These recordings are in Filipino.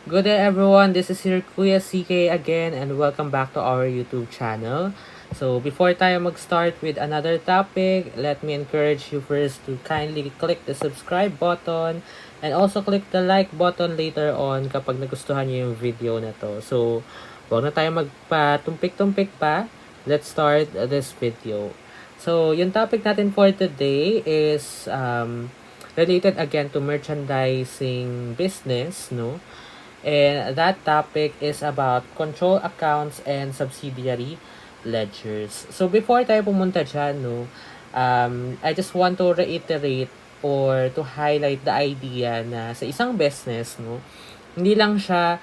Good day everyone, this is your Kuya CK again and welcome back to our YouTube channel. So before tayo mag-start with another topic, let me encourage you first to kindly click the subscribe button and also click the like button later on kapag nagustuhan niyo yung video na to. So huwag na tayo magpatumpik-tumpik pa, let's start this video. So yung topic natin for today is related again to merchandising business, no? And that topic is about control accounts and subsidiary ledgers. So before tayo pumunta dyan, no, I just want to reiterate or to highlight the idea na sa isang business, no, hindi lang siya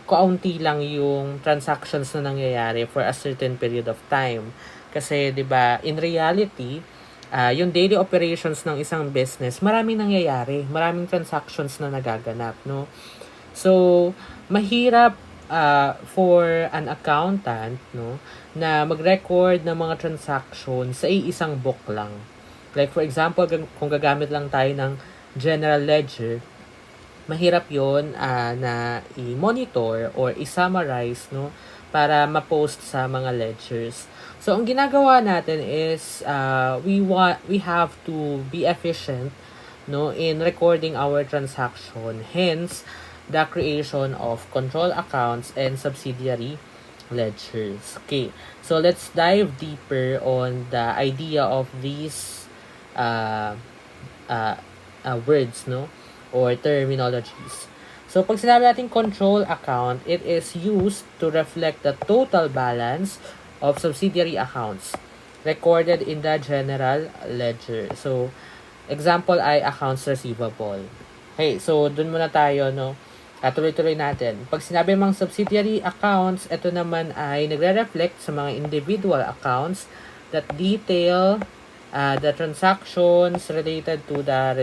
kaunti lang yung transactions na nangyayari for a certain period of time. Kasi 'di ba, in reality, yung daily operations ng isang business, maraming nangyayari, maraming transactions na nagaganap, no? So, mahirap for an accountant, no, na mag-record ng mga transactions sa isang book lang. Like for example, kung gagamit lang tayo ng general ledger, mahirap yon na i-monitor or i-summarize, no, para ma-post sa mga ledgers. So, ang ginagawa natin is we have to be efficient, no, in recording our transaction. Hence, the creation of control accounts and subsidiary ledgers. Okay, so let's dive deeper on the idea of these uh, words, no, or terminologies. So, pag sinabi natin control account, it is used to reflect the total balance of subsidiary accounts recorded in the general ledger. So, example ay accounts receivable. Okay, so dun muna tayo, no. Tuloy-tuloy natin. Pag sinabi mang subsidiary accounts, ito naman ay nagre-reflect sa mga individual accounts that detail the transactions related to the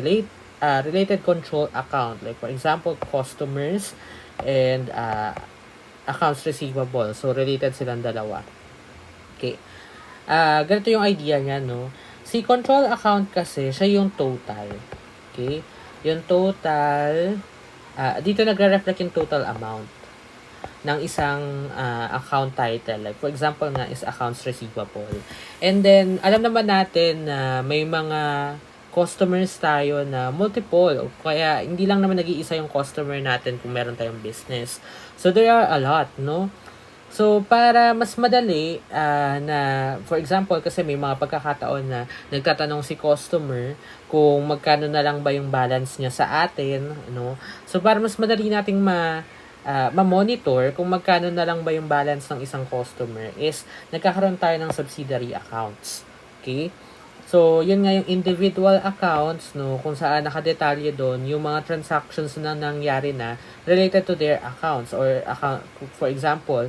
related control account. Like for example, customers and accounts receivable. So, related silang dalawa. Okay. Ganito yung idea niya, no? Si control account kasi, siya yung total. Okay? Yung total, dito nagre-reflect yung total amount ng isang account title. Like, for example nga is accounts receivable. And then, alam naman natin na may mga customers tayo na multiple. Kaya, hindi lang naman nag-iisa yung customer natin kung meron tayong business. So, there are a lot, no? So, para mas madali na, for example, kasi may mga pagkakataon na nagtatanong si customer kung magkano na lang ba yung balance niya sa atin, no? So, para mas madali nating ma-monitor kung magkano na lang ba yung balance ng isang customer is nagkakaroon tayo ng subsidiary accounts. Okay? So, yun nga yung individual accounts, no, kung saan nakadetalye doon yung mga transactions na nangyari na related to their accounts or account, for example,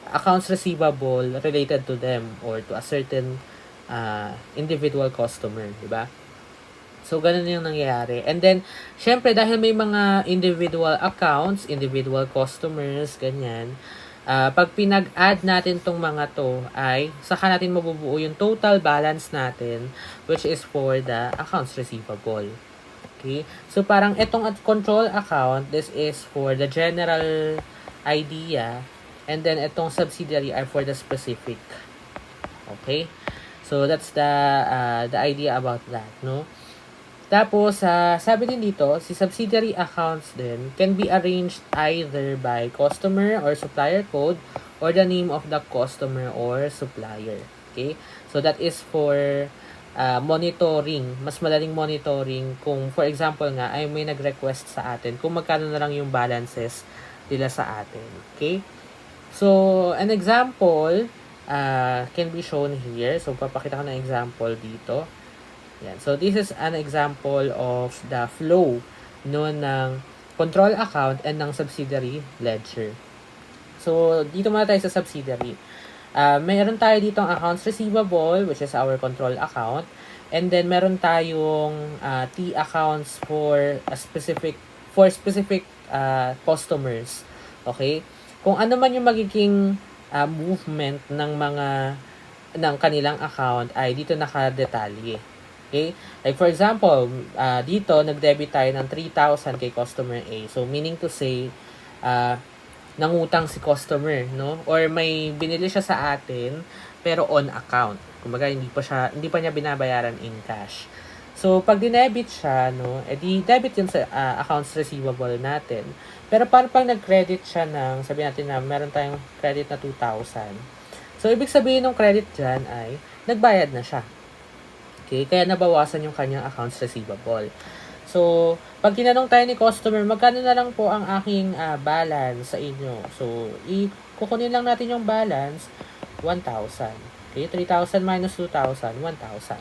accounts receivable related to them or to a certain individual customer, di ba? So, ganun yung nangyayari. And then, syempre, dahil may mga individual accounts, individual customers, ganyan, pag pinag-add natin tong mga to, ay saka natin mabubuo yung total balance natin, which is for the accounts receivable. Okay? So, parang itong control account, this is for the general idea, and then itong subsidiary are for the specific. Okay? So, that's the idea about that, no? Tapos, sabi din dito, si subsidiary accounts din can be arranged either by customer or supplier code or the name of the customer or supplier. Okay? So, that is for monitoring. Mas madaling monitoring kung, for example nga, ay may nag-request sa atin kung magkano na lang yung balances nila sa atin. Okay? So, an example can be shown here. So, papakita ko ng example dito. Yan. So, this is an example of the flow no, ng control account and ng subsidiary ledger. So, dito muna tayo sa subsidiary. Mayroon tayo dito ang accounts receivable, which is our control account. And then, meron tayong T accounts for specific customers. Okay? Kung ano man yung magiging movement ng kanilang account ay dito nakadetalye. Okay? Like for example, dito nag-debit tayo ng 3,000 kay customer A. So meaning to say, nangutang si customer, no? Or may binili siya sa atin pero on account. Kumbaga hindi pa niya binabayaran in cash. So pag dinebit siya, no, edi debit 'yun sa accounts receivable natin. Pero paano pag nag-credit siya ng, sabi natin na meron tayong credit na 2,000. So ibig sabihin ng credit diyan ay nagbayad na siya. Okay? Kaya nabawasan yung kanyang accounts receivable. So, pag tinanong tayo ni customer, magkano na lang po ang aking balance sa inyo? So, kukunin lang natin yung balance, 1,000. Okay? 3,000 minus 2,000, 1,000.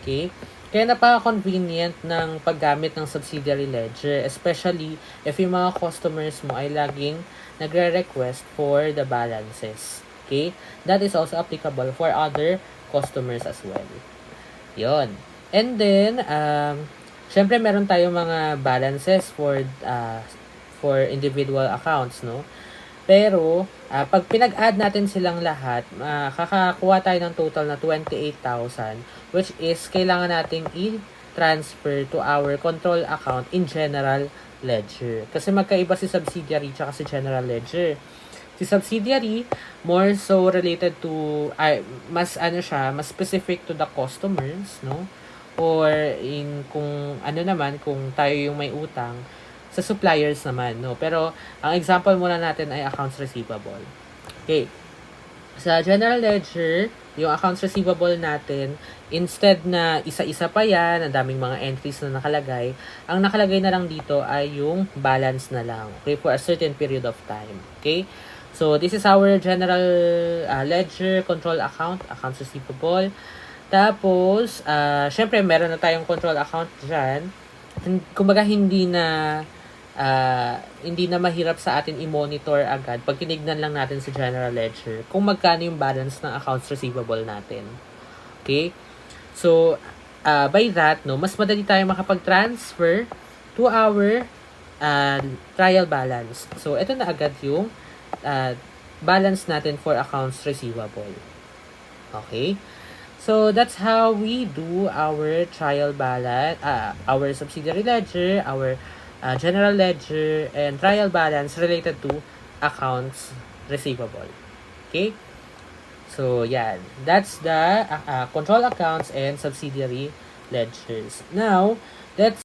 Okay? Kaya napaka-convenient ng paggamit ng subsidiary ledger, especially if yung mga customers mo ay laging nagre-request for the balances. Okay? That is also applicable for other customers as well. Yon. And then, syempre meron tayong mga balances for individual accounts, no? Pero, pag pinag-add natin silang lahat, kakakuha tayo ng total na 28,000, which is kailangan nating i-transfer to our control account in general ledger. Kasi magkaiba si subsidiary tsaka si general ledger. Si subsidiary, more so related to, mas specific to the customers, no? Or kung ano naman, kung tayo yung may utang, sa suppliers naman, no? Pero, ang example muna natin ay accounts receivable. Okay. Sa general ledger, yung accounts receivable natin, instead na isa-isa pa yan, ang daming mga entries na nakalagay, ang nakalagay na lang dito ay yung balance na lang, okay, for a certain period of time. Okay? So, this is our general ledger, control account, accounts receivable. Tapos, syempre, meron na tayong control account dyan. Kumbaga, hindi na mahirap sa atin i-monitor agad pag tinignan lang natin sa general ledger kung magkano yung balance ng accounts receivable natin. Okay? So, by that, no, mas madali tayo makapag-transfer to our trial balance. So, ito na agad yung balance natin for accounts receivable. Okay? So, that's how we do our trial balance, our subsidiary ledger, our general ledger, and trial balance related to accounts receivable. Okay? So, yan. That's the control accounts and subsidiary ledgers. Now, let's